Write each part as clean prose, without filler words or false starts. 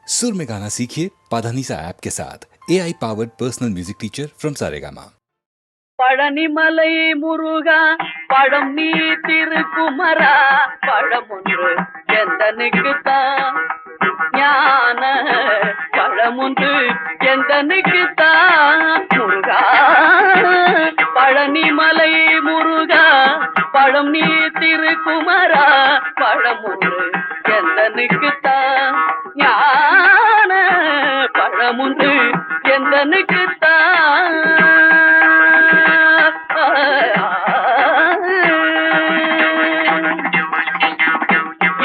सुर में गाना सीखिए पाधानीसा ऐप के साथ AI powered personal music teacher from Saregama. Palanimalai முருகா பழம் நீ திருக்குமரா பழமொன்று எந்தனுக்குத்தான் ஞான பழமொன்று எந்தனுக்குத்தான் முருகா பழனிமலை முருகா பழம் நீ திருக்குமரா பழமொன்று எந்தனுக்குத்தான் ஞான பழமொன்று எந்தனுக்குத்தான்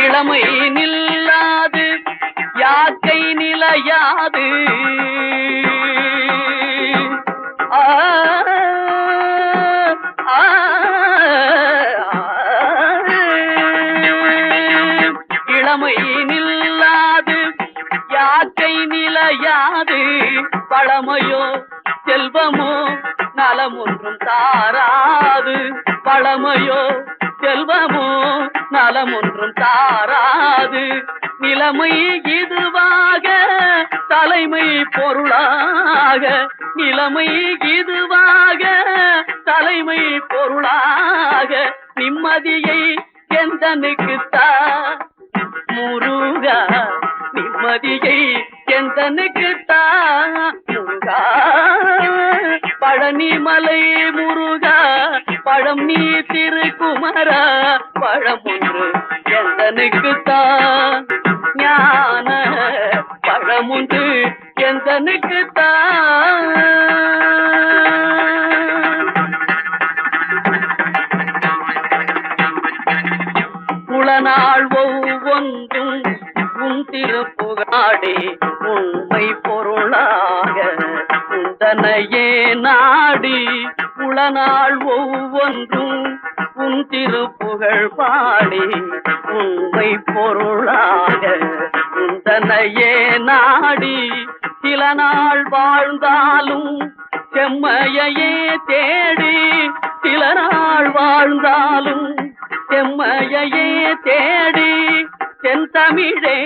இளமை நில்லாது யாக்கை நிலையாது இளமை நில்லாது யாக்கை நிலையாது பழமையோ செல்வமோ நலமொன்றும் தாராது பழமையோ செல்வமோ நலமொன்றும் தாராது நிலைமை இதுவாக தலைமை பொருளாக நிலைமை இதுவாக தலைமை பொருளாக நிம்மதியை எந்தனுக்குத்தா முருகா நிம்மதியை எந்தனுக்குத்தா முருகா பழனிமலை முருகா பழம் நீ திருக்குமரா பழம் ஒன்று எந்தனுக்குத்தான் ஞான பழம் ஒன்று எந்தனுக்குத்தான் புலனாள் ஒவ்வொன்றும் உன் திருப்புகாடே உண்மை பொருளாக உந்தனையே நாடி புலனாள் ஒவ்வொன்றும் உன் திருப்புகழ் பாடி உண்மை பொருளாக உந்தனையே நாடி சில நாள் வாழ்ந்தாலும் செம்மையே தேடி சில நாள் வாழ்ந்தாலும் செம்மையே தேடி தென் தமிழே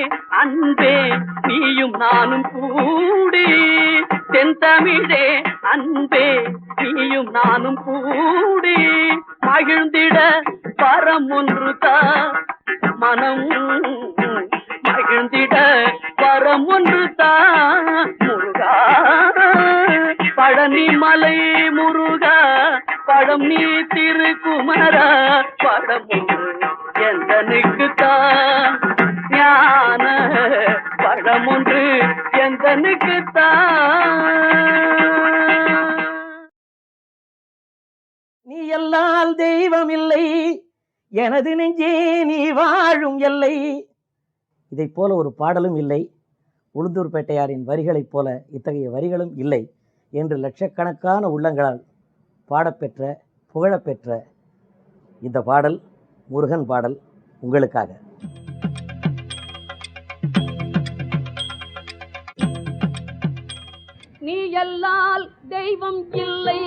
அன்பே நீயும் நானும் கூடி தென் தமிழே அன்பே நீயும் நானும் கூடி மகிழ்ந்திட பரம் ஒன்று தா மனம் மகிழ்ந்திட பரம் ஒன்று தா முருகா பழனிமலை முருகா பழம் நீ திருக்குமரா பழம் ஒன்று எந்தனுக்குத்தான் ஞான பழம் ஒன்று எந்தனுக்குத்தான் நீ எல்லால் தெய்வம் இல்லை எனது நெஞ்சே நீ வாழும் எல்லை. இதைப் போல ஒரு பாடலும் இல்லை, உளுந்தூர்பேட்டையாரின் வரிகளைப் போல இத்தகைய வரிகளும் இல்லை என்று லட்சக்கணக்கான உள்ளங்களால் பாடப்பெற்ற புகழப்பெற்ற இந்த பாடல் முருகன் பாடல் உங்களுக்காக. நீ எல்லால் தெய்வம் இல்லை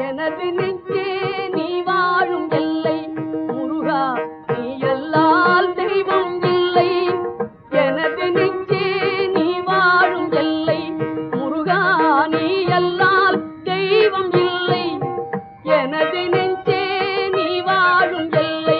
எனது நெஞ்சே நீ வாழும் எல்லை முருகா நீ எல்லால் தெய்வம் இல்லை எனது நெஞ்சே நீ வாழும் எல்லை முருகா நீ எல்லால் தெய்வம் இல்லை எனது நெஞ்சே நீ வாழும் எல்லை.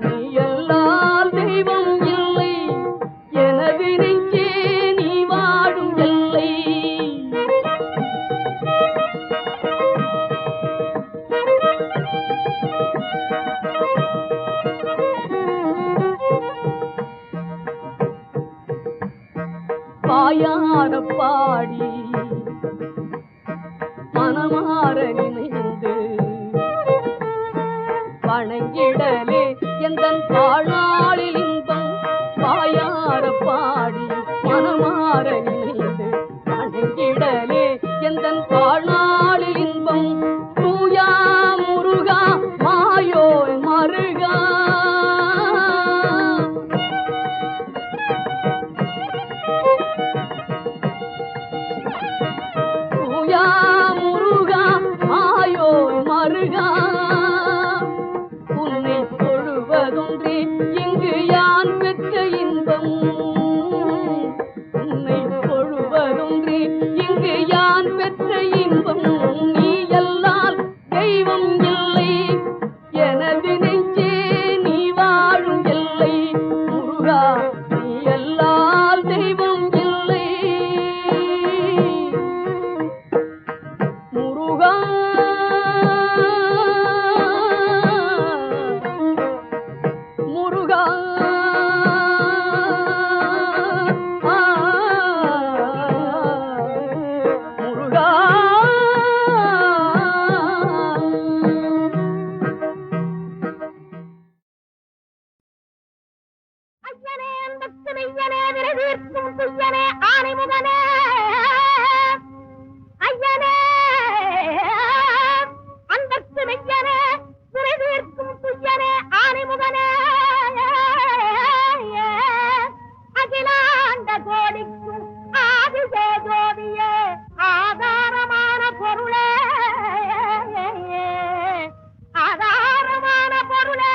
நீ எல்லால் தெய்வம் இல்லை எனது நெஞ்சே நீ வாழும் எல்லை வாயார பாடி மனமாற நினைந்து வணங்கிடலே எந்தன் வாழ்நாளில் இன்பம் வாயார பாடி மனமாற நினைந்து வணங்கிடலே எந்தன் வாழ்நாளில் இன்பம் தூயா முருகா மாயோன் மருகா தூயா முருகா மாயோன் மருகா உன்னை தொழுவதொன்றே இங்கு யான் பெற்ற இன்பம் உன்னை தொழுவதொன்றே இங்கு யான் பெற்ற இன்பம் நீ எல்லால் தெய்வம் இல்லை எனது நெஞ்சே நீ வாழும் எல்லை முருகா நீ எல்லால் தெய்வம் இல்லை முருகா முருகா முருகா ஐயனே அந்தத்து நெய்யனே விரைவீர்க்கும் துய்யனே ஆனைமுகனே ஐயனே அந்தத்து நெய்யனே விரைவீர்க்கும் துய்யனே ஆனைமுகனே அகிலாண்ட கோடிக்கும் ஆதிசே ஜோதியே ஆதாரமான பொருளே ஆதாரமான பொருளே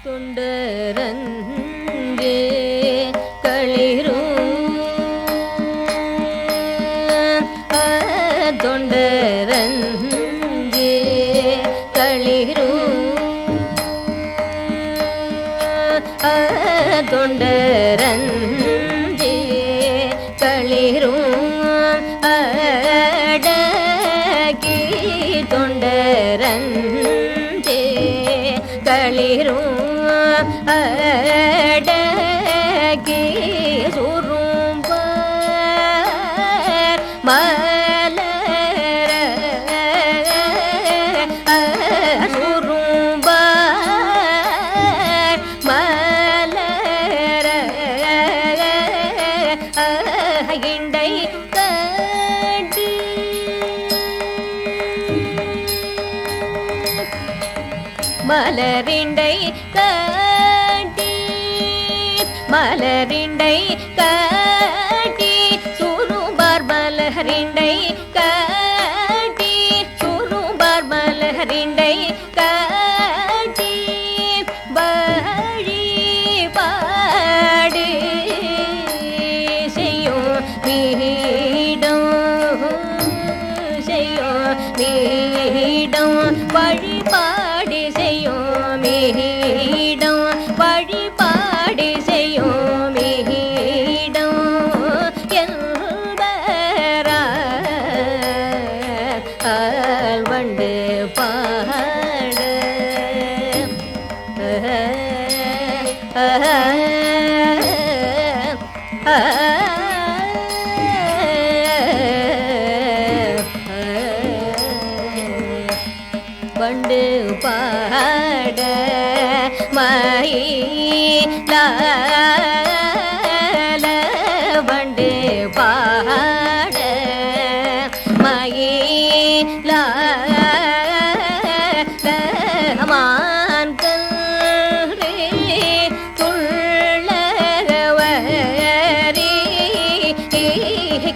தொண்டரங்கே களிரும் தொண்டரங்கே களிரும் தொண்டரங்கே களிரும் அடக்கி தொண்டரங்கே களிரும் அடக்கி சுரும்பர் மலர சுரும்பர் மலர இண்டை கட்டி மலரிண்டை கட்டி மலரிண்டை கட்டி சுரும்பார் மலரிண்டை கட்டி சுரும்பார் மலரிண்டை கட்டி வழிபாடு செய்யும் வீடும் செய்யும் வீடும் வழிபாடு செய்யும் மீடம் வழிபாடு செய்யும் மீடம் என்பரால் வண்டு பாட வண்டு பாட மயிலால வண்டு பாட மயிலால மான்கள் துள்ளவரி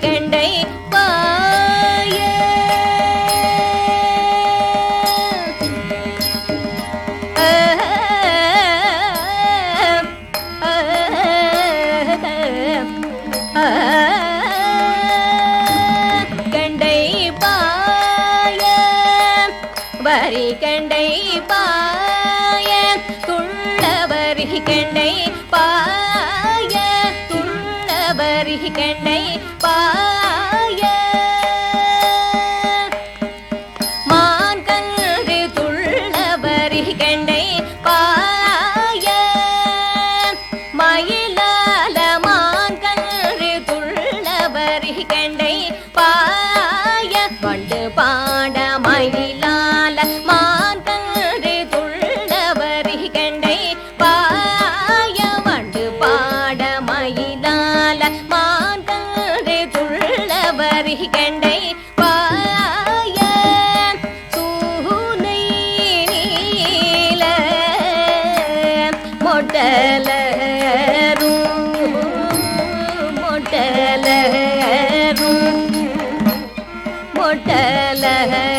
கண்டை பாய கண்டை பாய வரி கண்டை பாய துள்ளவரி கண்டை பாய துள்ளவரி கண்டை பாய மான்கன்று துள்ளவரி கண்டை பாய மயிலால மான்கன்று துள்ளவரி கண்டை பாய வண்டு பாட மயிலால மான்கன்று துள்ளவரி கண்டை பாய வண்டு பாட மயிலால மான்கன்று துள்ளவரி கண்டை பாய சூனை நீல மொட்டலரும் மொட்டலரும் மொட்டலரும்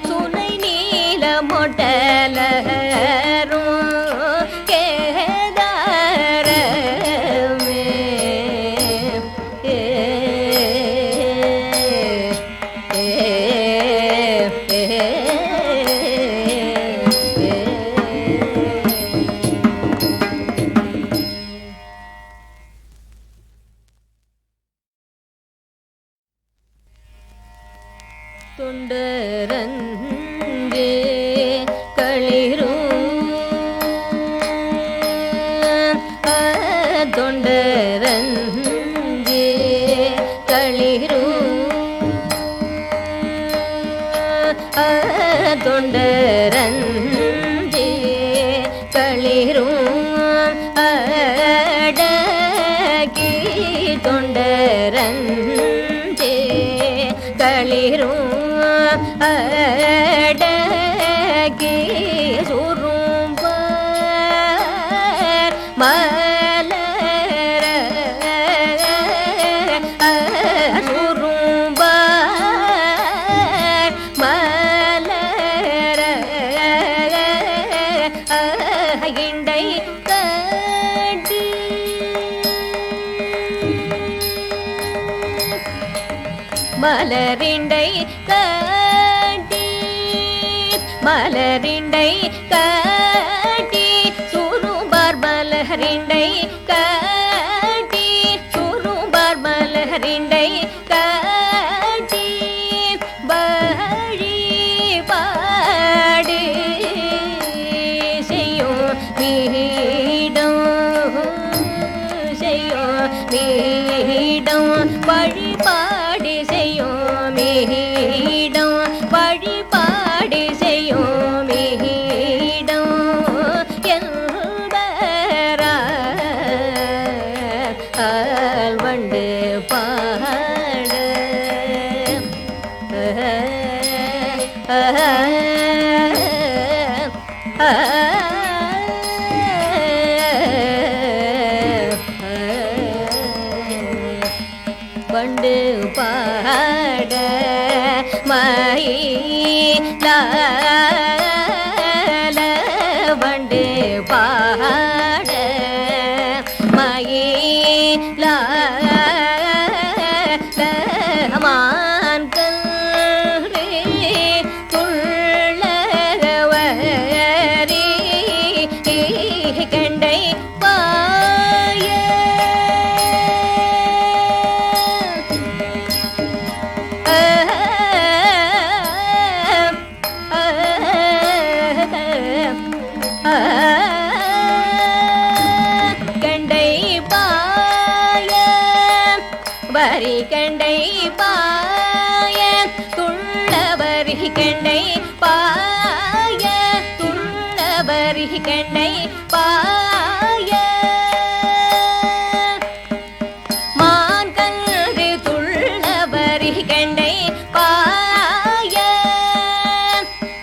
சுனை நீல மொட்டலரும் கேதாரமே தொண்டரங்கே களிரும் தொண்டரங்கே களிரும் தொண்டரங்கே களிரும் அடக்கி தொண்டரங்கே களிரும் அடக்கி சுரும்பர் மலர சுரும்பர் மலர மலரிண்டை கட்டி மலரிண்டை கட்டி சுரும்பார் மலரிண்டை கட்டி சுரும்பார் மலரிண்டை கட்டி வழிபாடு செய்யும் வீடும் செய்யும் வீடும் வழிபாடு செய்யும் வீடும் வழிபாடு செய்யும் வீடும் என்பரால் வண்டு பாட வண்டு பாட மயிலால வண்டு பாட மயிலால மான்கள் துள்ளவரி கண்டை பாய கண்டை பாய வரி கண்டை பாய துள்ளவரி கண்டை பாய துள்ளவரி கண்டை பாய மான்கன்று துள்ளவரி கண்டை பாய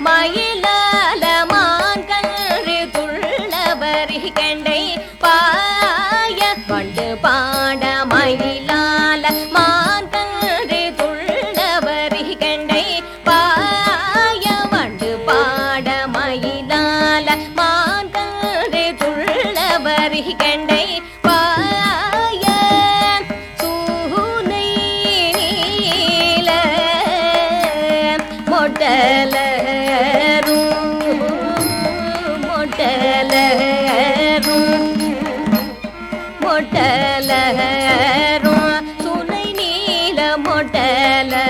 மயிலால மான்கன்று துள்ளவரி கண்டை பாய வண்டு பாட மயிலால மான்கன்று துள்ளவரி கண்டை பாய வண்டு பாட மயிலால மான்கன்று துள்ளவரி கண்டை பாய சூனை நீல மொட்டலரும் மொட்டலரும் மொட்டலரும் சுனை நீல மொட்டலரும்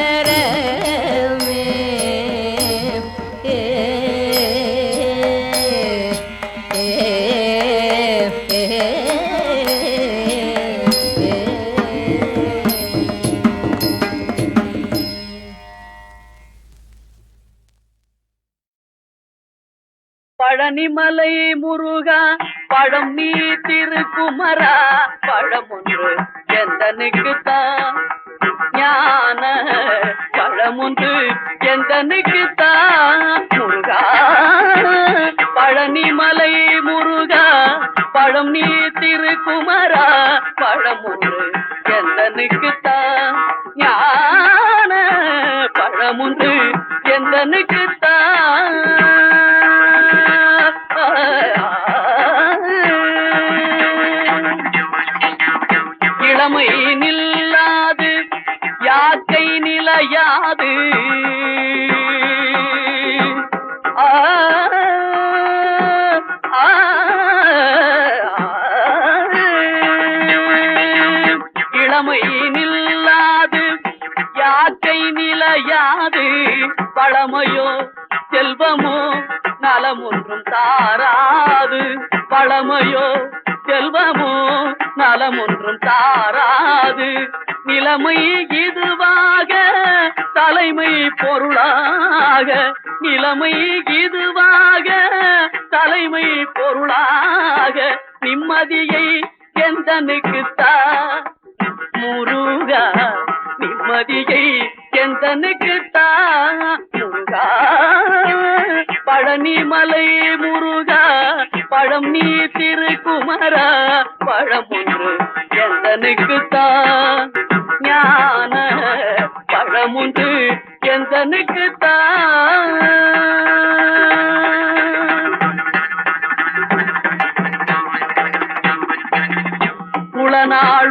கேதாரமே பழனிமலை முருகா பழம் நீ திருக்குமரா பழம் ஒன்று எந்தனுக்குத்தான் ஞான பழம் ஒன்று எந்தனுக்குத்தான் முருகா பழனிமலை முருகா பழம் நீ திருக்குமரா பழம் ஒன்று எந்தனுக்குத்தான் ஞான பழம் ஒன்று எந்தனுக்குத்தான் இளமை நில்லாது யாக்கை நிலையாது இளமை நில்லாது யாக்கை நிலையாது பழமையோ செல்வமோ நலம் ஒன்றும் தாராது பழமையோ செல்வமோ நலம் ஒன்றும் தாராது நிலைமை இதுவாக தலைமை பொருளாக நிலைமை இதுவாக தலைமை பொருளாக நிம்மதியை எந்தனுக்குத்தா முருகா நிம்மதியை எந்தனுக்குத்தா முருகா பழனிமலை முருகா பழம் நீ திருக்குமரா பழம் ஒன்று எந்தனுக்குத்தான் ஞான பழம் ஒன்று எந்தனுக்குத்தான் புலனாள்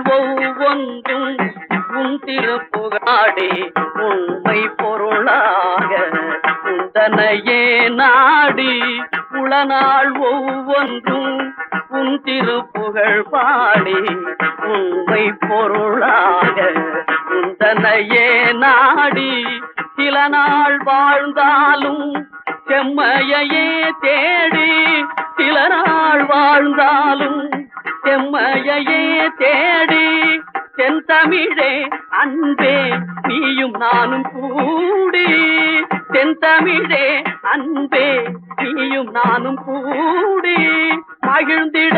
திருப்புகாடி உண்மை பொருளாக உந்தனையே நாடி உளநாள் ஒவ்வொன்றும் உன் திருப்புகழ் பாடி உண்மை பொருளாக உந்தனையே நாடி சில நாள் வாழ்ந்தாலும் செம்மையையே தேடி சில நாள் வாழ்ந்தாலும் செம்மையையே தேடி தென்தமிழே அன்பே நீயும் நானும் கூடி தென்தமிழே அன்பே நீயும் நானும் கூடி மகிழ்ந்திட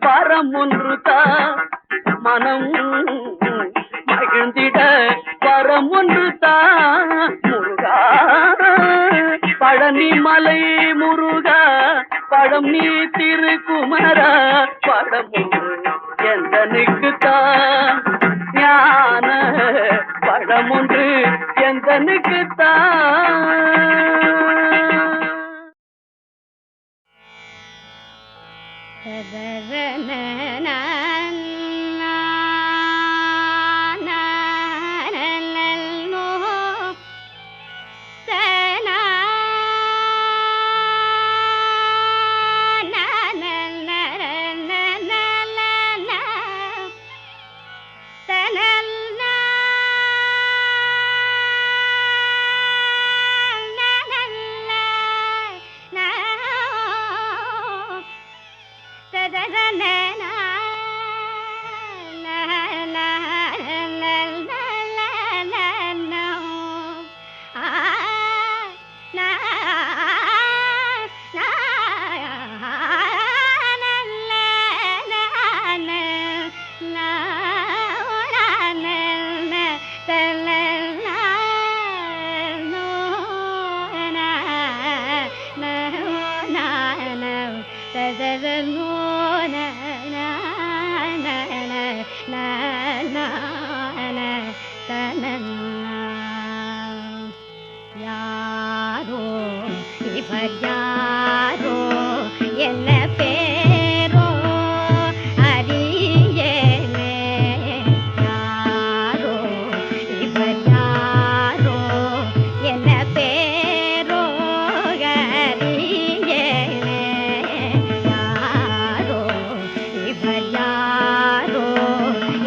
வரம் ஒன்று தா மனம் மகிழ்ந்திட வரம் ஒன்று தா முருகா பழனி மலை முருகா பழம் நீ திருக்குமரா படம் எந்தனுக்கு தான் ஞான பழம் ஒன்று எந்தனுக்கு தான் யாரோ இவர் யாரோ என்ன பேரோ அறியேனே யாரோ இவர் யாரோ என்ன பேரோ அறியேனே யாரோ இவர் யாரோ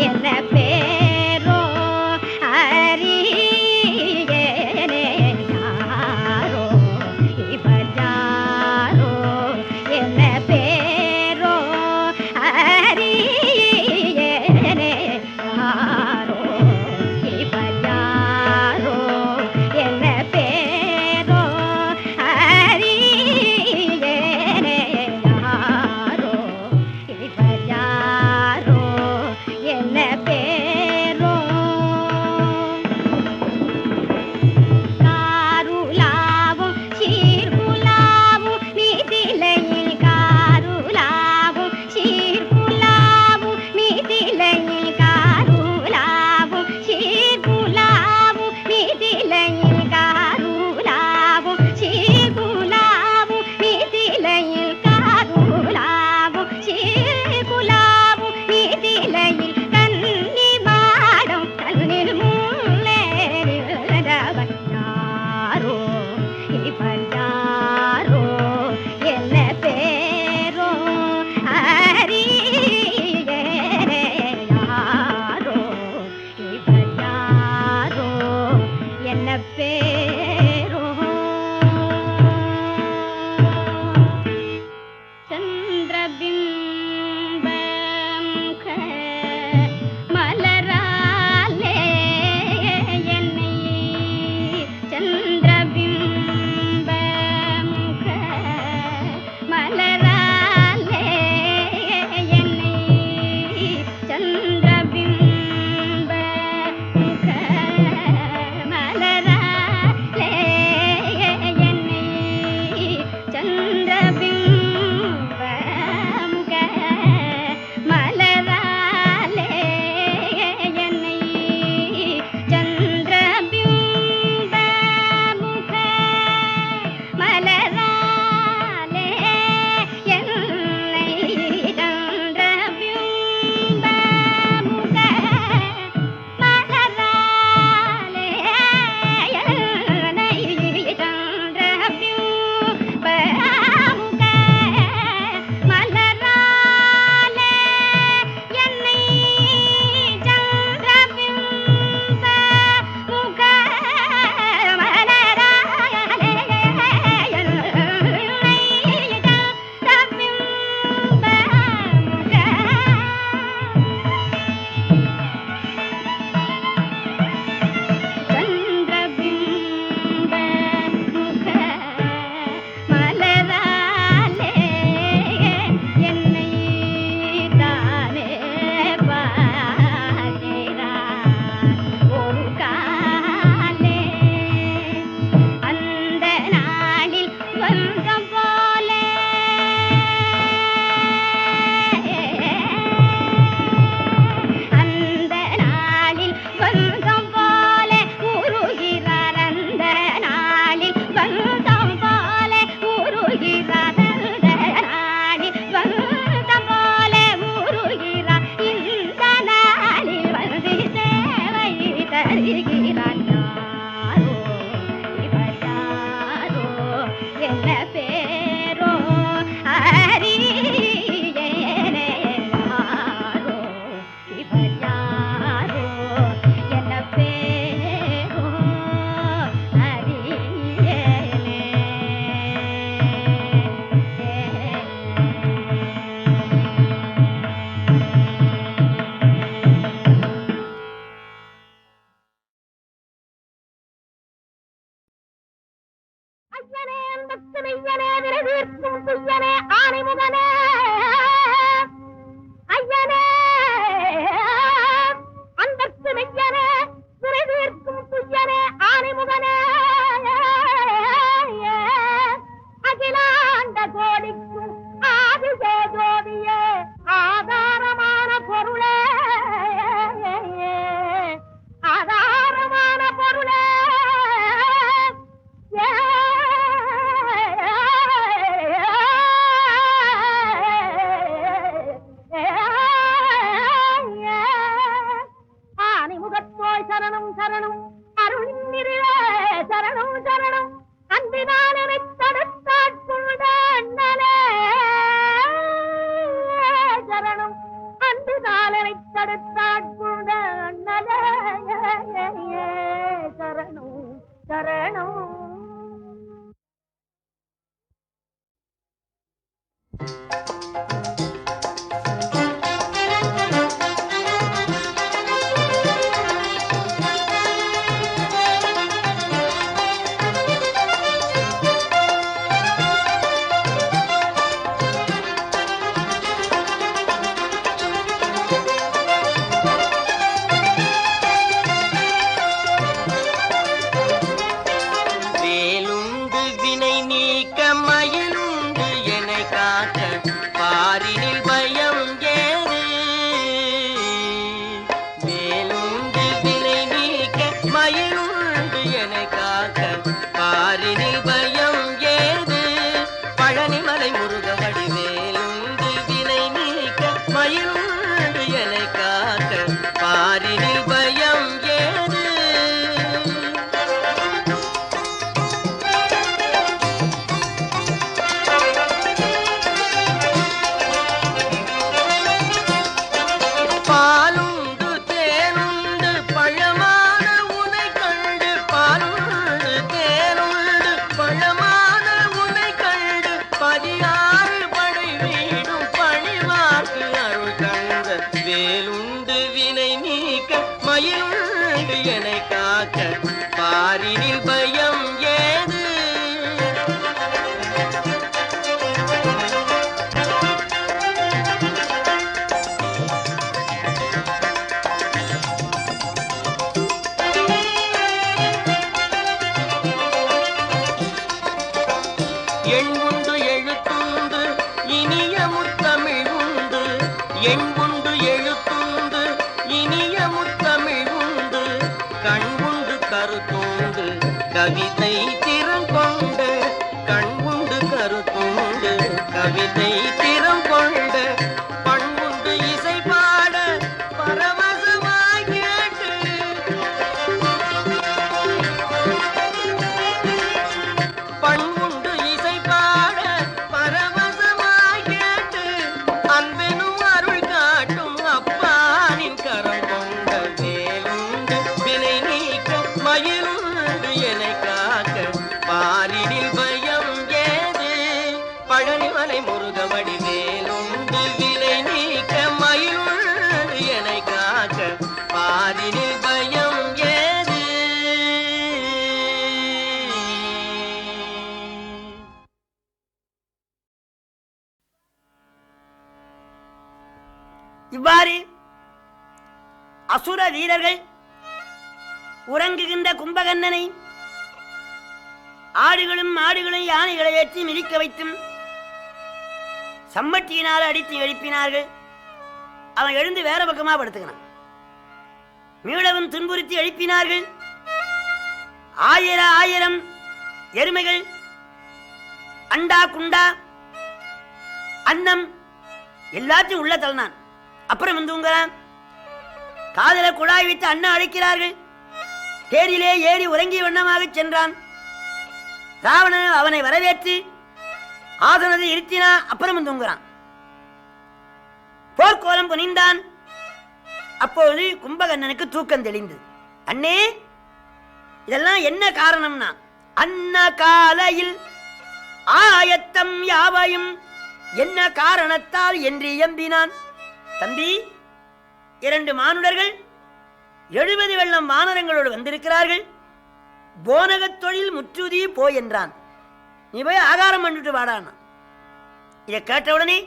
என்ன பேரோ அறியேனே யாரோ இவர் யாரோ என்ன பேரோ அறியேனே யாரோ இவர் யாரோ என்ன பேரோ அறியேனே யாரோ இவர் யாரோ என்ன பேரோ காருலாவும் சீர்குலாவும் மீதிலையில் காருலாவும் சீர்குலாவும் மீதிலையில் காருலாவும் சீர்குலாவும் மீதிலையில் காருலாவும் சீர்குலாவும் மீதிலையில் காருலாவும் சீர்குலாவும் மீதிலையில் கன்னி மாடம் கண்ணில் முன்னேறியவர் யாரோ இவர் யாரோ என்ன பேரோ அறியேனே யாரோ இவர் யாரோ என்ன பேரோ சந்திரபிம்பம் மலராலே என்னை சந்திரபிம்பம் மலராலே என்னை சந்திரபிம்பம் மலராலே என்னை சந்திரபிம்பமுக மலராலே என்னை சந்திரபிம்பமுக அந்தஸ்து மெய்யனே விரைவீர்க்கும் துய்யனே ஆனைமுகனே ஐயனே அந்தஸ்து மெய்யனே விரைவீர்க்கும் துய்யனே ஆனைமுகனே அகிலாண்ட கோடிக்கும் ஆதிசே ஜோதியே ஆதாரமான பொருளே ஆதாரமான பொருளே ஆனைமுகத்தோய் சரணம் சரணம் அருள்நிறிவே சரணம் சரணம் அன்பினால் எனத் தடுத்தாட்கொண்ட அண்ணலே சரணம் அன்பினால் எனத் தடுத்தாட்கொண்ட அண்ணலே சரணம் சரணம். கவிதை திறம் கொண்டு கண்குண்டு கருத்துண்டு கவிதை திறம் கொண்டு பண்புண்டு இசை பாட பரவசமாய் கேட்டு பண்புண்டு இசை பாட பரவசமாய் கேட்டு அன்பெனும் அருள் காட்டும் அப்பானின் கரம் கொண்ட வேலுண்டு வினை நீக்க மயிலும் பாரினில் பயம் ஏது பழனிமலை முருகவடி வேலுண்டு விலை நீக்க மயிலுண்டு எனை காக்க பாரினில் பயம் ஏது. இவ்வாறு அசுர வீரர்கள் உறங்குகின்ற கும்பகர்ணனை ஆடுகளும் மாடுகளும் யானைகளை ஏற்றி மிதிக்க வைத்தும் சம்மட்டியினால் அடித்து எழுப்பினார்கள். அவன் எழுந்து வேற பக்கமா படுத்துக்கிறான். மீளவும் துன்புறுத்தி எழுப்பினார்கள். ஆயிரம் எருமைகள் அண்டா குண்டா அன்னம் எல்லாத்தையும் உள்ள தள்ளினான். அப்புறம் வந்துங்கிறான். காதல குழாய் வைத்து அண்ணன் அழைக்கிறார்கள். தேரிலே ஏறி உறங்கிய வண்ணமாக சென்றான். ராவணன் அவனை வரவேற்று ஆசனத்தை இருத்தினா. அப்புறம் தூங்குறான். போர்க்கோலம் புனிந்தான். அப்போது கும்பகர்ணனுக்கு தூக்கம் தெளிந்து, அண்ணே இதெல்லாம் என்ன காரணம்னா, அன்ன காலையில் ஆயத்தம் யாவையும் என்ன காரணத்தால் என்று எம்பினான். தம்பி, 2 மானுடர்கள் 70 வெள்ளம் வானரங்களோடு வந்திருக்கிறார்கள். போனகத் தொழில் முற்றுதி போய் என்றான். நீ போய் ஆகாரம் பண்ணிட்டு வாடானா. இதை கேட்டவுடனே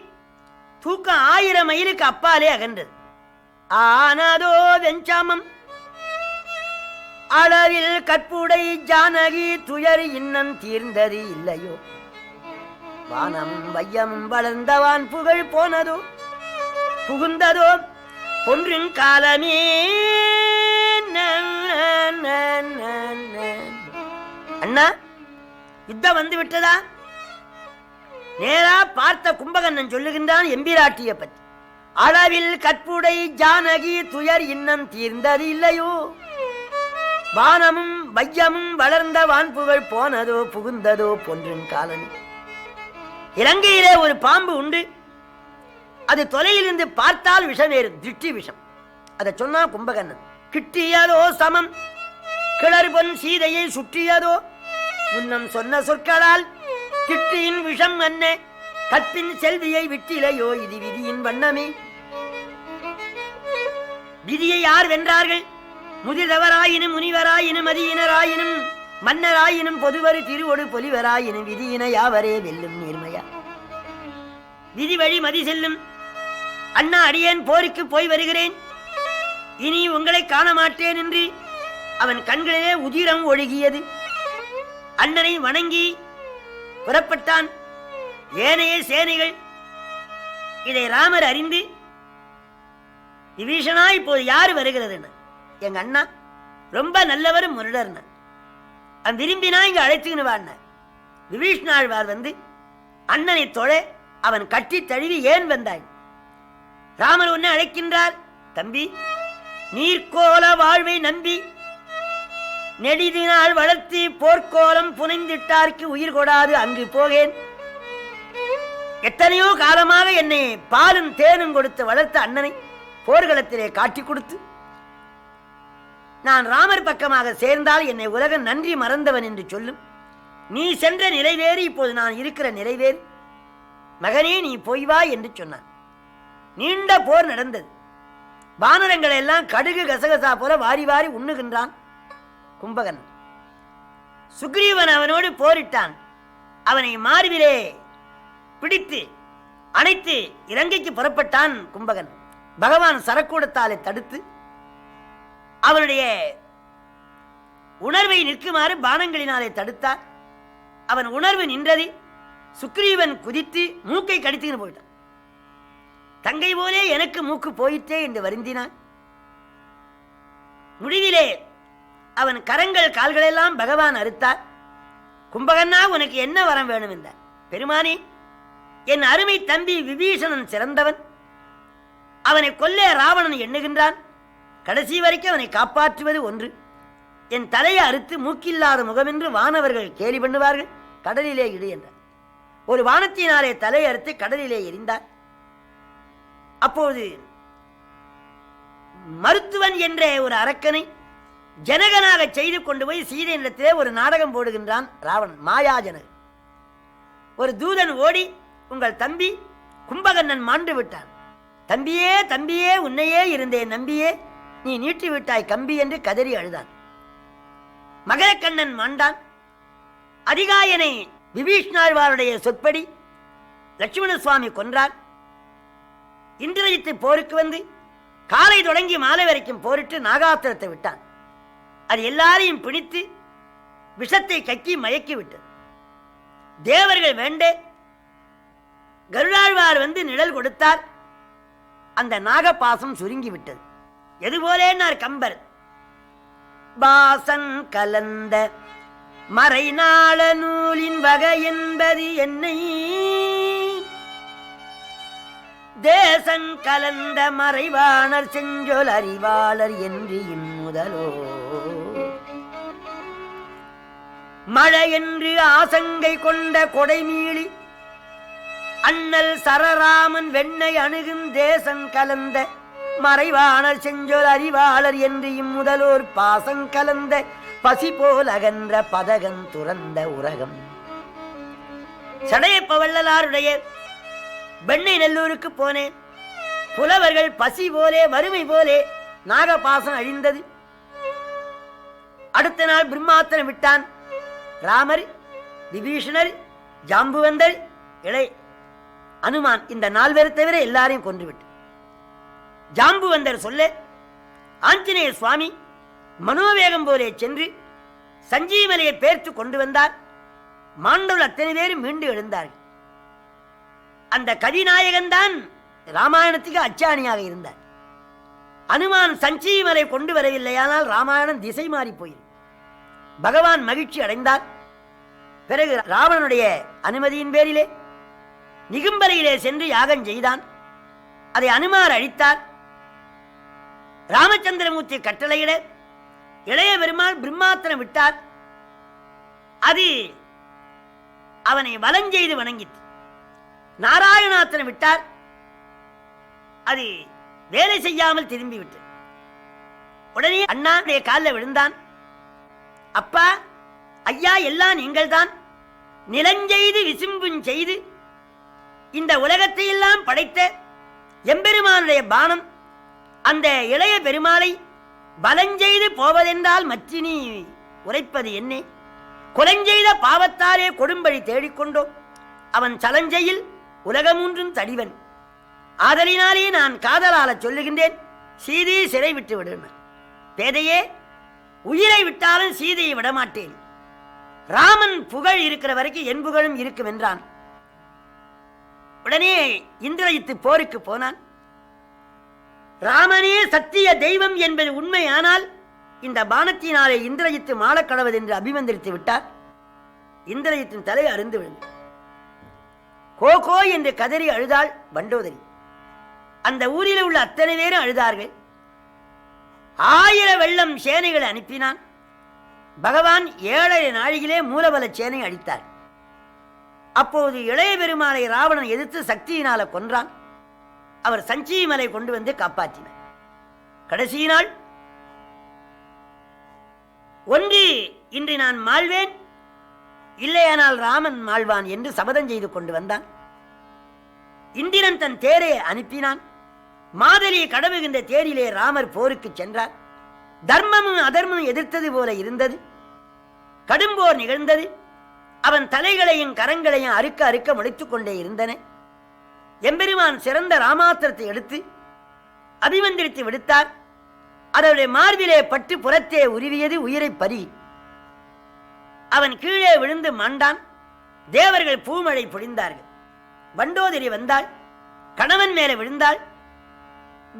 தூக்கம் 1000 மைலுக்கு அப்பாலே அகன்றது. ஆனதோ வெஞ்சாமம் அளவில் கற்புடை ஜானகி துயர் இன்னம் தீர்ந்தது இல்லையோ. வானம் வையம் வளர்ந்தவான் புகழ் போனதோ புகுந்ததோ பொன்றின் காலமே. அண்ணா யுத்தம் வந்து விட்டதா? நேரா பார்த்த கும்பகர்ணன் சொல்லுகின்றான் எம்பிராட்டிய பற்றி. அளவில் கற்புடை ஜானகி துயர் இன்னம் தீர்ந்தது இல்லையோ. வானமும் வையமும் வளர்ந்த வான்புகழ் போனதோ புகுந்ததோ பொன்றின் காலனி. இலங்கையிலே ஒரு பாம்பு உண்டு. அது தொலையிலிருந்து பார்த்தால் விஷமேறும், திருஷ்டி விஷம். அதை சொன்னா கும்பகர்ணன். கிட்டியதோ சமம் கிளறு பொன் சீதையை சுற்றியதோ. முன்னம் சொன்ன சொற்களால் கிட்டியின் விஷம் என்ன கற்பின் செல்வியை விட்டிலையோ. இது விதியின் வண்ணமே. விதியை யார் வென்றார்கள்? முதிர்தவராயினும் முனிவராயினும் மதியினராயினும் மன்னராயினும் பொதுவரு திருவொடு பொலிவராயினும் விதியின யாவரே வெல்லும் நேர்மையா. விதி வழி மதி செல்லும். அண்ணா அடியேன் போருக்கு போய் வருகிறேன், இனி உங்களை காண மாட்டேன் என்று அவன் கண்களிலே உதிரம் ஒழுகியது. அண்ணனை வணங்கி புறப்பட்டான். ஏனைய சேனைகள் இதை ராமர் அறிந்து, விபீஷணா இப்போது யாரு வருகிறது? எங்க அண்ணா ரொம்ப நல்லவர் முருடர். அவன் விரும்பினா இங்க அழைத்துக்கின்னு வாண்ண. விபீஷ்ணாழ்வார் வந்து அண்ணனை தொழ அவன் கட்டி தழுவி ஏன் வந்தாய்? ராமர் உன்னை அழைக்கின்றார். தம்பி, நீர்கோல வாழ்வை நம்பி நெடிதினால் வளர்த்தி போர்க்கோலம் புனைந்திட்டார்க்கு உயிர் கொடாது அங்கு போகேன். எத்தனையோ காலமாக என்னை பாலும் தேனும் கொடுத்து வளர்த்த அண்ணனை போர்க்களத்திலே காட்டி கொடுத்து நான் ராமர் பக்கமாக சேர்ந்தால் என்னை உலகம் நன்றி மறந்தவன் என்று சொல்லும். நீ சென்ற நிலைவேறு இப்போது நான் இருக்கிற நிலைவேறு. மகனே நீ போய் வா என்று சொன்னான். நீண்ட போர் நடந்தது. வானரங்களை எல்லாம் கடுகு கசகசா போல வாரி வாரி உண்ணுகின்றான் கும்பகர்ணன். சுக்ரீவன் அவனோடு போரிட்டான். அவனை மார்பிலே பிடித்து அணைத்து இலங்கைக்கு புறப்பட்டான் கும்பகர்ணன். பகவான் சரக்கூடத்தாலே தடுத்து அவனுடைய உணர்வை நிற்குமாறு பானங்களினாலே தடுத்தார். அவன் உணர்வு நின்றது. சுக்ரீவன் குதித்து மூக்கை கடித்துன்னு போயிட்டான். தங்கை போலே எனக்கு மூக்கு போயிட்டே என்று வருந்தினான். முடிவிலே அவன் கரங்கள் கால்களெல்லாம் பகவான் அறுத்தார். கும்பகர்ணா உனக்கு என்ன வரம் வேணும் என்றார். பெருமானே, என் அருமை தம்பி விபீஷணன் சிறந்தவன். அவனை கொல்ல ராவணன் எண்ணுகின்றான். கடைசி வரைக்கும் அவனை காப்பாற்றுவது ஒன்று. என் தலையை அறுத்து மூக்கில்லாத முகமென்று வானவர்கள் கேலி பண்ணுவார்கள். கடலிலே இடு என்றார். ஒரு வானத்தினாலே தலை அறுத்து கடலிலே எறிந்தார். அப்போது மருத்துவன் என்ற ஒரு அரக்கனை ஜனகனாக செய்து கொண்டு போய் சீதையிடத்திலே ஒரு நாடகம் போடுகின்றான் ராவணன், மாயாஜனகன். ஒரு தூதன் ஓடி, உங்கள் தம்பி கும்பகர்ணன் மாண்டு விட்டான். தம்பியே தம்பியே உன்னையே இருந்தேன் நம்பியே, நீ நீட்டி விட்டாய் கம்பி என்று கதறி அழுதான். மகரக்கண்ணன் மாண்டான். அதிகாயனை விபீஷ்ணாழ்வாருடைய சொற்படி லட்சுமண சுவாமி கொன்றார். இந்திரஜித்து போருக்கு வந்து காலை தொடங்கி மாலை வரைக்கும் போரிட்டு நாகாத்திரத்தை விட்டான். அது எல்லாரையும் பிடித்து விஷத்தை கக்கி மயக்கி விட்டது. தேவர்கள் வேண்ட கருடாழ்வார் வந்து நிழல் கொடுத்தார். அந்த நாகபாசம் சுருங்கி விட்டது. எதுபோலேன்னார் கம்பர். பாசன் கலந்த மறைநாள நூலின் வகை என்பது என்னை, தேசன் கலந்த மறைவாணர் செஞ்சொல் அறிவாளர் என்று இம்முதலோ, மழை என்று ஆசங்கை கொண்ட கொடைமீளி அண்ணல் சரராமன் வெண்ணை அணுகும் தேசன் கலந்த மறைவாணர் செஞ்சொல் அறிவாளர் என்று இம்முதலோர் பாசம் கலந்த பசி போல் அகன்ற பதகம் துறந்த உலகம். சடையப்ப வள்ளலாருடைய வெண்ணை நல்லூருக்கு போனேன். புலவர்கள் பசி போலே வறுமை போலே நாகபாசம் அழிந்தது. அடுத்த நாள் பிரம்மாஸ்திரம் விட்டான். ராமர், விபீஷணர், ஜாம்புவந்தர், இளை அனுமான், இந்த 4 பேரை தவிர எல்லாரையும் கொன்றுவிட்டு ஜாம்புவந்தர் சொல்ல ஆஞ்சநேய சுவாமி மனோவேகம் போலே சென்று சஞ்சீவனையை பேர்த்து கொண்டு வந்தார். மாண்டவர்கள் அத்தனை பேரும் மீண்டு எழுந்தார்கள். அந்த கதிநாயகன் தான் ராமாயணத்துக்கு அச்சாணியாக இருந்தார். அனுமான் சஞ்சீவனை கொண்டு வரவில்லையானால் ராமாயணம் திசை மாறி போயிரு. பகவான் மகிழ்ச்சி அடைந்தார். பிறகு ராவணனுடைய அனுமதியின் பேரிலே நிகும்பரையிலே சென்று யாகம் செய்தான். அதை அனுமார் அழித்தார். ராமச்சந்திரமூர்த்தி கட்டளையிட இளைய பெருமாள் பிரம்மாத்திரம் விட்டார். அது அவனை வலஞ்செய்து வணங்கிற்று. நாராயணாத்திரம் விட்டார். அது வேலை செய்யாமல் திரும்பி விட்டு உடனே அண்ணாவுடைய காலில் விழுந்தான். அப்பா, ஐயா, எல்லாம் நீங்கள் தான். நிலஞ்செய்து விசும்பும் செய்து இந்த உலகத்தை எல்லாம் படைத்த எம்பெருமானுடைய பானம் அந்த இளைய பெருமாளை பலஞ்செய்து போவதென்றால் மற்றினி உரைப்பது என்னே? கொலஞ்செய்த பாவத்தாரே கொடும்படி தேடிக்கொண்டோம். அவன் சலஞ்செயில் உலகமூன்றும் தடிவன். ஆதலினாலே நான் காதலால சொல்லுகின்றேன், சீதையை சிறை விட்டு விடுவேன். பேதையே, உயிரை விட்டாலும் சீதையை விடமாட்டேன். ராமன் புகழ் இருக்கிற வரைக்கும் என் புகழும் இருக்கும் என்றான். உடனே இந்திரஜித்து போருக்கு போனான். ராமனே சத்திய தெய்வம் என்பது உண்மையானால் இந்த பானத்தினாலே இந்திரஜித்து மாளக்கடவது என்று அபிமந்திரித்து விட்டார். இந்திரஜித்தின் தலை அருந்து விழுந்தது. கோ கோ என்று கதறி அழுதாள் மண்டோதரி. அந்த ஊரில் உள்ள அத்தனை பேரும் அழுதார்கள். 1000 வெள்ளம் சேனைகளை அனுப்பினான். பகவான் 7.5 நாழிகளே மூலபல சேனை அழித்தார். அப்போது இளைய பெருமாளை ராவணன் எதிர்த்து சக்தியினால கொன்றான். அவர் சஞ்சீமலை கொண்டு வந்து காப்பாற்றினார். கடைசி நாள் ஒன்று, இன்று நான் மாழ்வேன், இல்லையானால் ராமன் மாழ்வான் என்று சபதம் செய்து கொண்டு வந்தான். இந்திரன் தன் தேரை அனுப்பினான். மாதலியை கடவுகின்ற தேரிலே ராமர் போருக்கு சென்றார். தர்மமும் அதர்மமும் எதிர்த்தது போல இருந்தது. கடும்போர் நிகழ்ந்தது. அவன் தலைகளையும் கரங்களையும் அறுக்க அறுக்க முளைத்துக் கொண்டே இருந்தன. எம்பெருமான் சிறந்த ராமாத்திரத்தை எடுத்து அபிமந்திரித்து விடுத்தார். அதனுடைய மார்பிலே பட்டு புறத்தே உருவியது உயிரை பறி. அவன் கீழே விழுந்து மாண்டான். தேவர்கள் பூமழை பொழிந்தார்கள். வண்டோதரி வந்தாள். கணவன் மேலே விழுந்தாள்.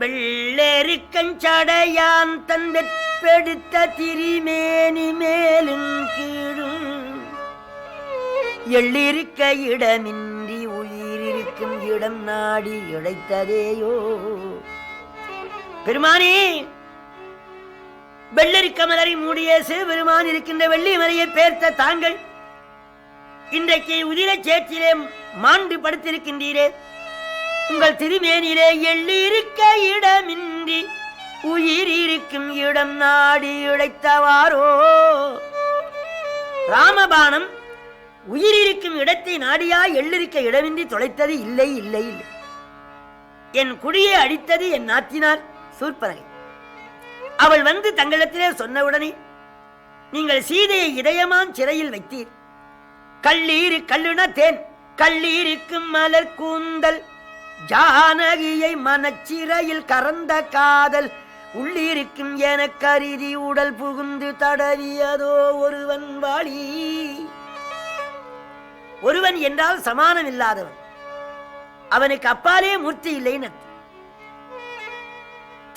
வெள்ளெருக்கஞ்சடையான் தன் வெற்பெடுத்த திரிமேனி மேலும் கீழும் எள்ளிருக்க இடமின்றி உயிரிருக்கும் இடம் நாடி இழைத்ததேயோ. பெருமானே, வெள்ளரிக்க மலரை மூடிய சிவபெருமான் இருக்கின்ற வெள்ளி மலையை பேர்த்த தாங்கள் இன்றைக்கு உதிர சேற்றிலே மாண்டு படுத்திருக்கின்றீரே. உங்கள் திருமேனிலே எள்ளிருக்க இடமின்றி உயிர் இருக்கும் இடம் நாடி இழைத்தவாரோ. ராமபானம் உயிர் இருக்கும் இடத்தை நாடியா எள்ளிருக்க இடமின்றி தொலைத்தது? இல்லை இல்லை இல்லை. என் குடியை அடித்தது என் நாத்தினார் சூர்பனகை. அவள் வந்து தங்களிடத்திலே சொன்னவுடனே, நீங்கள் சீதையை இதயமான் சிறையில் வைத்தீர். கல்லீரு கல்லுன தேன் கல்லீருக்கும் மலர் கூந்தல் ஜானகியை மனச்சிறையில் கறந்த காதல் உள்ளிருக்கும் என கருதி உடல் புகுந்து தடவியதோ ஒருவன் வாழி. ஒருவன் என்றால் சமானம் இல்லாதவன். அவனுக்கு அப்பாலே மூர்த்தி இல்லைன்னு.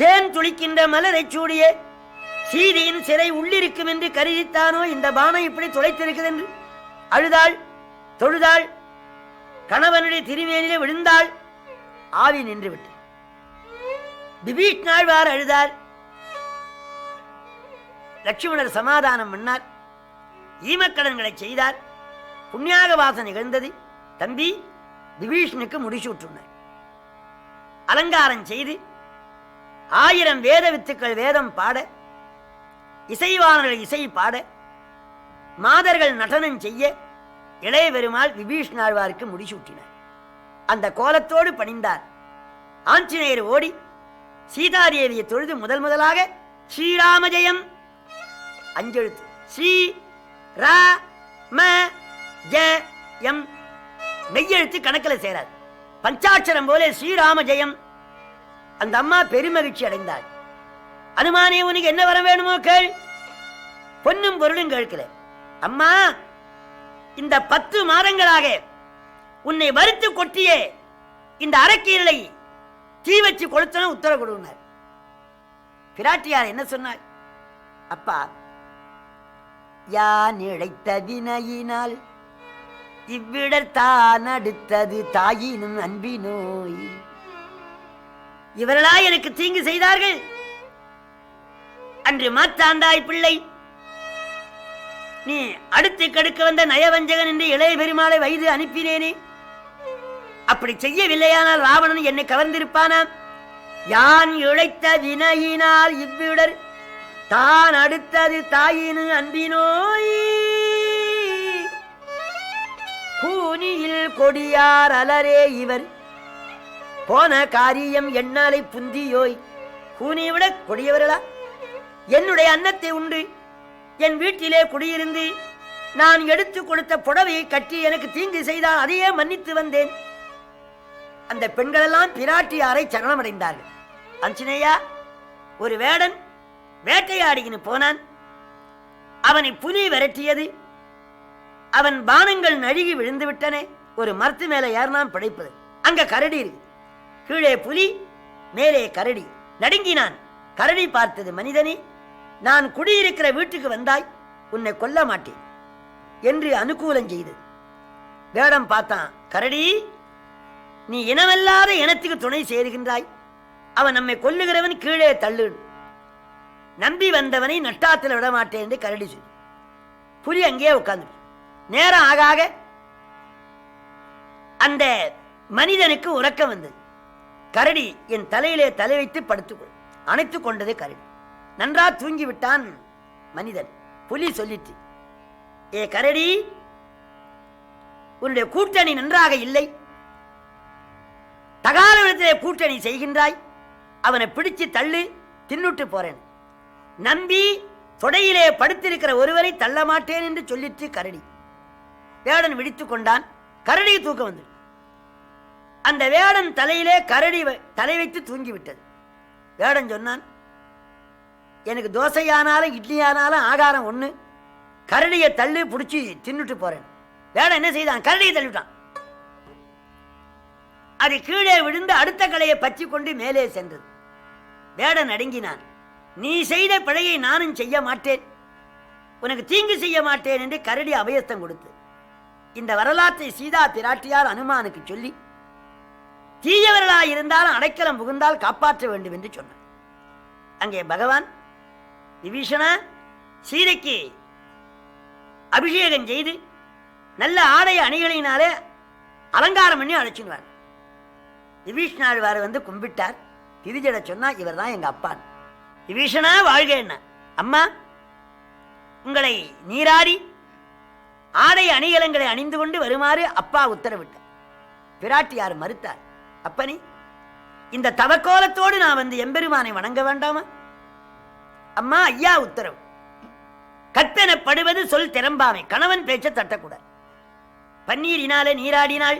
தேன் துளிக்கின்ற மலரை சூடிய சீதையின் சிறை உள்ளிருக்கும் என்று கருதித்தானோ இந்த பானம் இப்படி துளைத்திருக்கிறது என்று அழுதாள், தொழுதாள். கணவனுடைய திருமேனிலே விழுந்தாள். ஆவி நின்று விட்டு விபீஷ்ணாழ்வார் அழுதார். லட்சுமணர் சமாதானம் பண்ணார். ஈமக்கடன்களை செய்தார். புண்ணியாக வாசம் நிகழ்ந்தது. தம்பி விபீஷ்ணுக்கு முடிசூட்டுனார். அலங்காரம் செய்து 1000 வேத வித்துக்கள் வேதம் பாட, இசைவானர்கள் இசை பாட, மாதர்கள் நடனம் செய்ய இளைய பெருமாள் விபீஷ்ணாழ்வாருக்கு முடிசூட்டினார். அந்த கோலத்தோடு பணிந்தார். ஆஞ்சநேயர் ஓடி சீதாதேவியை தொழுது முதலாக ஸ்ரீராம ஜெயம் 5 எழுத்து ஸ்ரீ ரா ம ஜெயம் மெய்யெழுத்து கணக்கில் சேராது. பஞ்சாட்சரம் போல ஸ்ரீராம ஜெயம். அந்த அம்மா பெருமகிழ்ச்சி அடைந்தாள். அனுமானே, உனக்கு என்ன வர வேணுமோ கேள். பொன்னும் பொருளும் கேட்கல. அம்மா, இந்த 10 மாதங்களாக உன்னை வறுத்து கொட்டிய இந்த அரக்கீரலை தீ வச்சு கொளுத்தன உத்தரவு கொடுனார். பிராட்டியார் என்ன சொன்னார்? அப்பா, யான் இழைத்த வினையினால் இவ்விடர் தான் அடுத்தது தாயினும் அன்பினோய். இவர்களா எனக்கு தீங்கு செய்தார்கள். அன்று மாத்தாந்தாய் பிள்ளை நீ அடுத்து கடுக்க வந்த நயவஞ்சகன் என்று இளைய பெருமாளை வைத்து அனுப்பினேனே, அப்படி செய்யவில்லையானால் ராவணன் என்னை கவர்ந்திருப்பானா? யான் இழைத்த வினையினால் இவ்விடர் தான் அடுத்தது தாயினு அன்பினோய். கூனியில் கொடியார் அலரே இவர் போன காரியம் என்னாலை புந்தியோய். கூனியை விட கொடியவர்களா? என்னுடைய அன்னத்தை உண்டு என் வீட்டிலே குடியிருந்து நான் எடுத்து கொடுத்த புடவையை கட்டி எனக்கு தீங்கு செய்தால் அதையே மன்னித்து வந்தேன். அந்த பெண்களெல்லாம் பிராட்டியாரை சரணமடைந்தார்கள். அஞ்சனேயா, ஒரு வேடன் வேட்டையாடின்னு போனான். அவனை புலி விரட்டியது. அவன் பானங்கள் நழுகி விழுந்து விட்டன. ஒரு மரத்து மேல ஏறினான் பிழைப்பது. அங்க கரடி இருக்கு. கீழே புலி, மேலே கரடி. நடுங்கினான். கரடி பார்த்தது, மனிதனே, நான் குடியிருக்கிற வீட்டுக்கு வந்தாய், உன்னை கொல்ல மாட்டேன் என்று அனுகூலம் செய்து. வேடம் பார்த்தான். கரடி, நீ இனமல்லாத இனத்துக்கு துணை சேருகின்றாய். அவன் நம்மை கொல்லுகிறவன், கீழே தள்ளு. நம்பி வந்தவனை நட்டாத்தில் விட மாட்டேன் என்று கரடி சொல்லி புலி அங்கேயே உட்கார்ந்து. நேரம் ஆக ஆக அந்த மனிதனுக்கு உறக்கம் வந்தது. கரடி, என் தலையிலே தலை வைத்து படுத்துக்கொள். அணைத்துக் கொண்டது கரடி. நன்றா தூங்கி விட்டான் மனிதன். புலி சொல்லிட்டு, ஏ கரடி, உன்னுடைய கூட்டணி நன்றாக இல்லை. தகாலத்திலே கூட்டணி செய்கின்றாய். அவனை பிடிச்சு தள்ளு, தின்னுட்டு போறேன். நம்பி தொடையிலே படுத்திருக்கிற ஒருவரை தள்ள மாட்டேன் என்று சொல்லிட்டு கரடி. வேடன் விழித்துக் கொண்டான். கரடி தூக்கம் வந்து அந்த வேடன் தலையிலே கரடி தலை வைத்து தூங்கிவிட்டது. வேடன் சொன்னான், எனக்கு தோசையானாலும் இட்லியானாலும் ஆகாரம் ஒண்ணு. கரடியை தள்ளு, பிடிச்சி தின்னுட்டு போறேன். வேடன் என்ன செய்தான்? கரடியை தள்ளிவிட்டான். அது கீழே விழுந்து அடுத்த கலையை பற்றி கொண்டு மேலே சென்றது. வேடன் அடங்கினான். நீ செய்த பிழையை நானும் செய்ய மாட்டேன், உனக்கு தீங்கு செய்ய மாட்டேன் என்று கரடி அபயஸ்தம் கொடுத்து இந்த வரலாற்றை சீதா பிராட்டியார் அனுமானுக்கு சொல்லி, தீயவர்களாக இருந்தாலும் அடைக்கலம் புகுந்தால் காப்பாற்ற வேண்டும் என்று சொன்னார். அங்கே பகவான் விபீஷணா சீதைக்கு அபிஷேகம் செய்து நல்ல ஆடை அணிகளினாலே அலங்காரம் பண்ணி அழைச்சிடுவார். விபீஷணாழ்வார் வந்து கும்பிட்டார். திரிஜட சொன்னா, இவர் தான் எங்க அப்பான். விபீஷணா வாழ்க. என்ன அம்மா, உங்களை நீராடி ஆடை அணிகலங்களை அணிந்து கொண்டு வருமாறு அப்பா உத்தரவிட்டார். பிராட்டியார் மறுத்தார். அப்பனி, இந்த தவக்கோலத்தோடு நான் வந்து எம்பெருமானை வணங்க வேண்டாமா? அம்மா, ஐயா உத்தரவு. கற்பெனப்படுவது சொல் திறம்பாமை. கணவன் பேச்ச தட்டக்கூடாது. பன்னீரினாலே நீராடினாள்.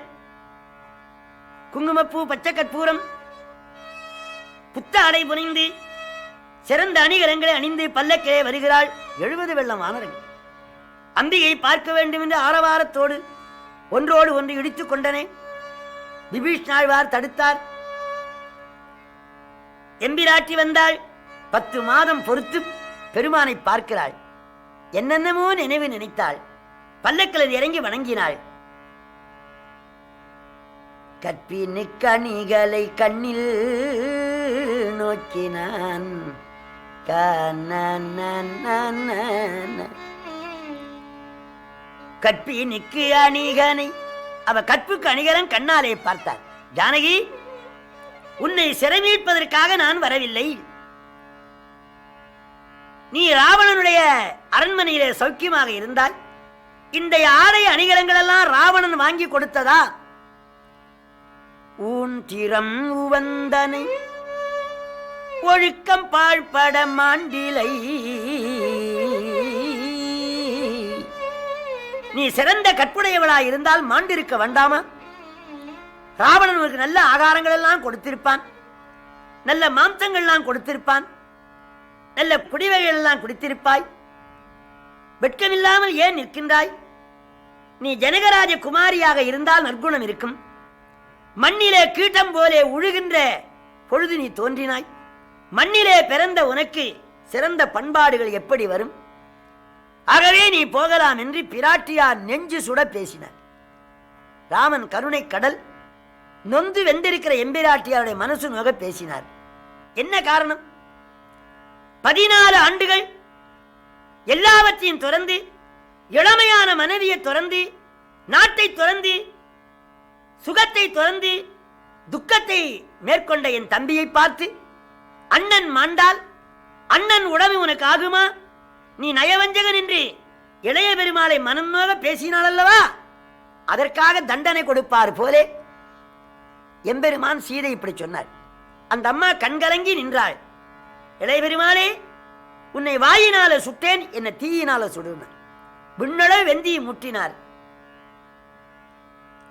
குங்குமப்பூ, பச்சை கற்பூரம், புத்த அடை புனைந்து சிறந்த அணிகலங்களை அணிந்து பல்லக்கிலே வருகிறாள். 70 வெள்ளம் வானரங்கள் அம்பிகை பார்க்க வேண்டும் என்று ஆரவாரத்தோடு ஒன்றோடு ஒன்று இடித்துக் கொண்டனே. விபீஷணாழ்வார் தடுத்தார். எம்பிராட்டி வந்தாள். 10 மாதம் பொறுத்து பெருமானை பார்க்கிறாள். என்னென்னமோ நினைவு நினைத்தாள். பல்லக்கில் இறங்கி வணங்கினாள். கற்பினு கணிகளை கண்ணில் நோக்கினான். கற்பினுக்கு அணிகனை, அவ கற்புக்கு அணிகலன் கண்ணாலே பார்த்தார். ஜானகி, உன்னை சிறைமீட்பதற்காக நான் வரவில்லை. நீ ராவணனுடைய அரண்மனையிலே சௌக்கியமாக இருந்தால் இந்த ஆடை அணிகலங்கள் எல்லாம் ராவணன் வாங்கி கொடுத்ததா? ஊன் திறம் உவந்தனை ஒழுக்கம் பாழ்பட மாண்டிலை. நீ சிறந்த கற்புடையவளாய் இருந்தால் மாண்டிருக்க வேண்டாமா? ராவணன் உனக்கு நல்ல ஆகாரங்கள் எல்லாம் கொடுத்திருப்பான், நல்ல மாம்சங்கள்லாம் கொடுத்திருப்பான், நல்ல குடிவகைகள் எல்லாம் குடித்திருப்பாய். வெட்கமில்லாமல் ஏன் நிற்கின்றாய்? நீ ஜனகராஜ குமாரியாக இருந்தால் நற்குணம் இருக்கும். மண்ணிலே கீட்டம் போலே உழுகின்ற பொழுது நீ தோன்றினாய். மண்ணிலே பிறந்த உனக்கு சிறந்த பண்பாடுகள் எப்படி வரும்? ஆகவே நீ போகலாம் என்று பிராட்டியார் நெஞ்சு சுட பேசினார். ராமன் கருணை கடல், நொந்து வெந்திருக்கிற எம்பிராட்டியாருடைய மனசு நோக பேசினார். என்ன காரணம்? 14 ஆண்டுகள் எல்லாவற்றையும் துறந்து, இளமையான மனைவியை துறந்து, நாட்டை துறந்து, சுகத்தை துறந்து, துக்கத்தை மேற்கொண்ட என் தம்பியை பார்த்து, அண்ணன் மாண்டால் அண்ணன் உடமை உனக்கு ஆகுமா? நீ நயவஞ்சகன் என்று இளைய பெருமாளை மனம் நோக பேசினாள் அல்லவா? அதற்காக தண்டனை கொடுப்பார் போலே எம்பெருமான் சீதை இப்படி சொன்னார். அந்த அம்மா கண்கலங்கி நின்றாள். இளைய பெருமாளே, உன்னை வாயினால சுட்டேன், என்ன தீயினால சுடுனார். விண்ணளவு வெந்தியை முற்றினார்.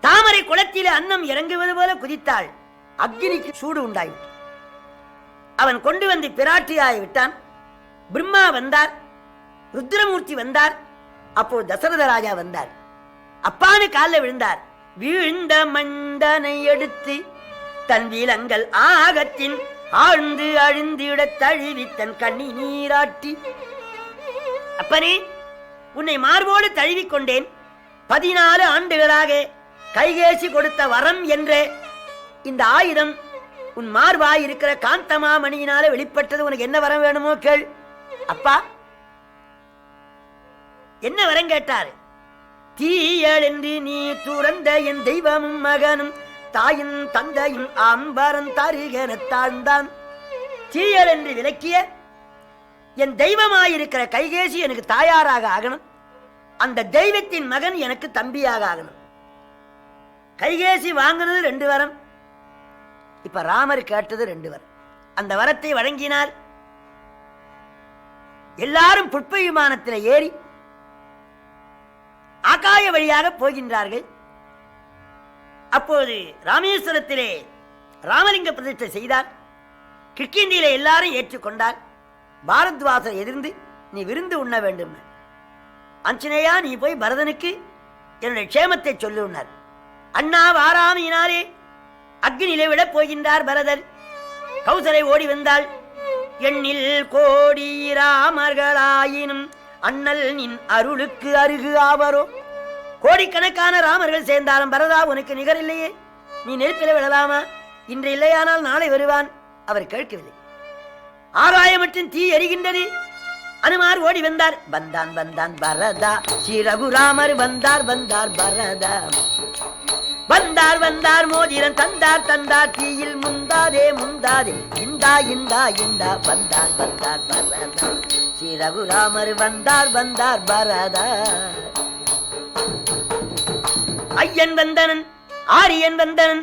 தாமரை குளத்திலே அன்னம் இறங்குவது போல குதித்தாள். அக்னிக்கு சூடு உண்டாயிற்று. அவன் கொண்டு வந்து பிராட்டியாய் விட்டான். பிரம்மா வந்தார், ருத்ரமூர்த்தி வந்தார். அப்போ தசரத ராஜா வந்தார். அப்பான்னு காலில் விழுந்தார். வீழ்ந்த மண்டனை எடுத்து தன் விலங்கல் ஆகத்தின் ஆழ்ந்து அழிந்திட தழுவி தன் கண்ணி நீராட்டி, அப்பனே, உன்னை மார்போடு தழுவிக்கொண்டேன். 14 ஆண்டுகளாக கைகேசி கொடுத்த வரம் என்ற இந்த ஆயுதம் உன் மார்பாய் இருக்கிற காந்தமாமணியினால வெளிப்பட்டது. உனக்கு என்ன வரம் வேணுமோ கேள். அப்பா, என்ன வரம் கேட்டார்? தீயல் என்று நீ துறந்த என் தெய்வமும் மகனும் தாயும் தந்தையும் ஆம்பரம் தருகென தாழ்ந்தான். தீயல் என்று விளக்கிய என் தெய்வமாயிருக்கிற கைகேசி எனக்கு தாயாராக ஆகணும். அந்த தெய்வத்தின் மகன் எனக்கு தம்பியாக ஆகணும். கைகேசி வாங்கினது 2 வரம். இப்ப ராமர் கேட்டது 2 வரம். அந்த வரத்தை வழங்கினார். எல்லாரும் புட்ப விமானத்தில் ஏறி ஆகாய வழியாக போகின்றார்கள். அப்போது ராமேஸ்வரத்திலே ராமலிங்க பிரதிஷ்டை செய்தார். கிஷ்கிந்தியிலே எல்லாரும் ஏற்றுக்கொண்டார். பாரத்வாசர் எதிர்ந்து நீ விருந்து உண்ண வேண்டும். அஞ்சனையா, நீ போய் பரதனுக்கு என்னுடைய க்ஷேமத்தை சொல்லுனார். அண்ணா வாராமையினாரே அக்னியிலே விடப் போகின்றார் பரதர். கௌசலை ஓடி வந்தாள். எண்ணில் கோடி ராமர்களாயினும் அண்ணல் நின் அருளுக்கு அருகு ஆவரோ. கோடிக்கணக்கான ராமர்கள் சேர்ந்தாலும் பரதா, உனக்கு நிகர் இல்லையே, நீ நெருப்பில விடலாமா? இன்று இல்லையானால் நாளை வருவான். அவர் கேட்கவில்லை. ஆகாயமற்றின் தீ எரிகின்றது. அனுமார் ஓடி வந்தார். வந்தான் வந்தான் பரதா, ஸ்ரீ ரகுராமர் வந்தார் வந்தார் பரதா. வந்தார் வந்தார் மோதிரம் தந்தார் தந்தார், தீயில் முந்தாதே முந்தாதே, இந்தா இந்தா இந்தா. வந்தார் வந்தார் பரதா, ஸ்ரீ ரகுராமர் வந்தார் வந்தார் பரதா. ஐயன் வந்தனன், ஆரியன் வந்தனன்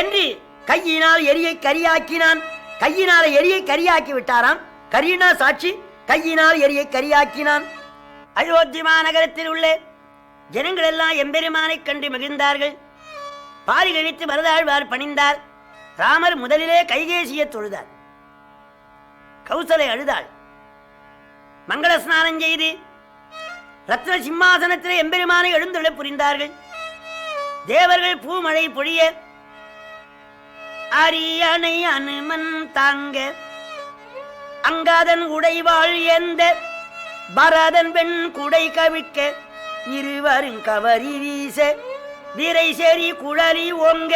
என்று கையினால் எரியை கரியாக்கினான். கையினால் எரியை கரியாக்கி விட்டாராம். கரீனா சாட்சி. கையினால் எரியை கரியாக்கினான். அயோத்தி மாநகரத்தில் உள்ள ஜனங்கள் எல்லாம் எம்பெருமானை கண்டு மகிழ்ந்தார்கள். பாரி கழித்து வரதாழ்வார் பணிந்தார். ராமர் முதலிலே கைகேசியை தொழுதார். கௌசலை அழுதாள். மங்கள ஸ்நானம் செய்து ரத்ன சிம்மாசனத்திலே எம்பெருமானை எழுந்துள்ள புரிந்தார்கள். தேவர்கள் பூமழை பொழிய அரியணை அனுமன் தாங்க அங்காதன் உடைவாள் எந்த பரதன் பெண் குடை கவிக்க இருவரும் கவரி வீச வீரை சேரி குழலி ஓங்க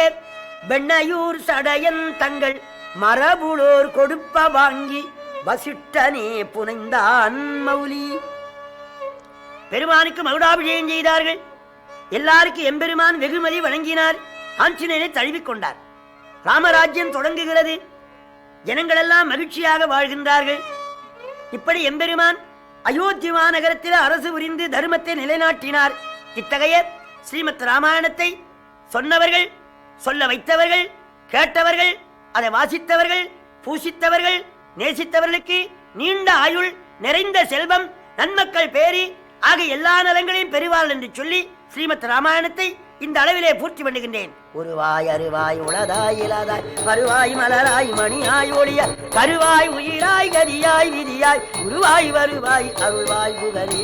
பெண்ணையூர் சடையன் தங்கள் மரபுளோர் கொடுப்ப வாங்கி வசிட்டனே புனைந்தான் மௌலி. பெருமானுக்கு மகுடாபிஷேகம் செய்தார்கள். எல்லாருக்கும் எம்பெருமான் வெகுமதி வழங்கினார். ஆஞ்சநேயனை தழுவிக்கொண்டார். ராமராஜ்யம் தொடங்குகிறது. ஜனங்கள் எல்லாம் மகிழ்ச்சியாக வாழ்கின்றார்கள். இப்படி எம்பெருமான் அயோத்தி மாநகரத்தில் அரசு புரிந்து தர்மத்தை நிலைநாட்டினார். இத்தகைய ஸ்ரீமத் ராமாயணத்தை சொன்னவர்கள், சொல்ல வைத்தவர்கள், கேட்டவர்கள், அதை வாசித்தவர்கள், பூசித்தவர்கள், நேசித்தவர்களுக்கு நீண்ட ஆயுள், நிறைந்த செல்வம், நன்மக்கள் பேரி ஆக எல்லா நலங்களையும் பெறுவார்கள் என்று சொல்லி ஸ்ரீமத் ராமாயணத்தை இந்த அளவிலே பூர்த்தி பண்ணுகின்றேன். ஒருவாய் அருவாய் உளதாய் இலதாய் வருவாய் மலராய் மணியாய் ஒளிய கருவாய் உயிராய் கதியாய் விதியாய் உருவாய் வருவாய் அருள்வாய் புகழே.